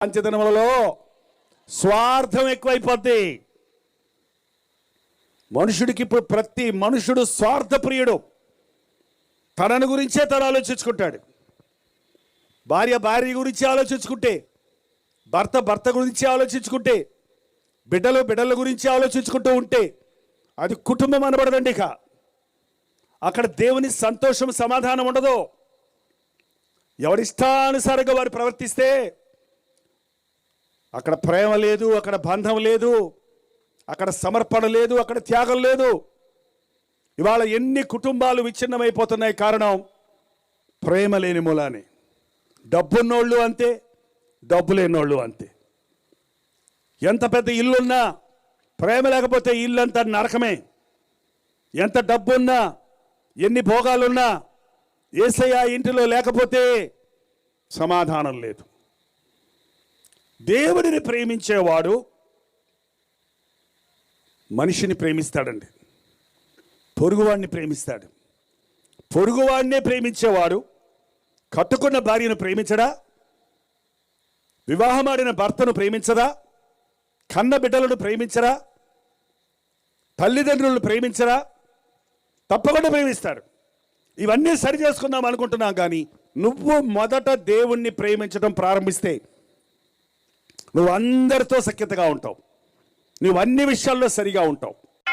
పంచదనములలో స్వార్థం ఎక్కువైపోద్ది. మనుషుడికి ఇప్పుడు ప్రతి మనుషుడు స్వార్థప్రియుడు. తనను గురించే తను ఆలోచించుకుంటాడు. భార్య గురించి ఆలోచించుకుంటే, భర్త గురించి ఆలోచించుకుంటే, బిడ్డల గురించి ఆలోచించుకుంటూ ఉంటే అది కుటుంబం అనబడదండి. ఇక అక్కడ దేవుని సంతోషం సమాధానం ఉండదు. ఎవరిష్టానుసారంగా వారు ప్రవర్తిస్తే అక్కడ ప్రేమ లేదు, అక్కడ బంధం లేదు, అక్కడ సమర్పణ లేదు, అక్కడ త్యాగం లేదు. ఇవాళ ఎన్ని కుటుంబాలు విచ్ఛిన్నమైపోతున్నాయి కారణం ప్రేమ లేని మూలానే. డబ్బున్నోళ్ళు అంతే, డబ్బు లేనోళ్ళు అంతే. ఎంత పెద్ద ఇల్లున్నా ప్రేమ లేకపోతే ఇల్లంతా నరకమే. ఎంత డబ్బున్నా, ఎన్ని భోగాలున్నా యేసయ్య ఇంటిలో లేకపోతే సమాధానం లేదు. దేవుడిని ప్రేమించేవాడు మనిషిని ప్రేమిస్తాడండి, పొరుగువాడిని ప్రేమిస్తాడు. పొరుగువాడినే ప్రేమించేవాడు కట్టుకున్న భార్యను ప్రేమించడా? వివాహమాడిన భర్తను ప్రేమించదా? కన్న బిడ్డలను ప్రేమించరా? తల్లిదండ్రులను ప్రేమించరా? తప్పకుండా ప్రేమిస్తాడు. ఇవన్నీ సరి చేసుకుందాం అనుకుంటున్నాం, కానీ నువ్వు మొదట దేవుణ్ణి ప్రేమించడం ప్రారంభిస్తే నువ్వు అందరితో సఖ్యతగా ఉంటావు, నువ్వు అన్ని విషయాల్లో సరిగా ఉంటావు.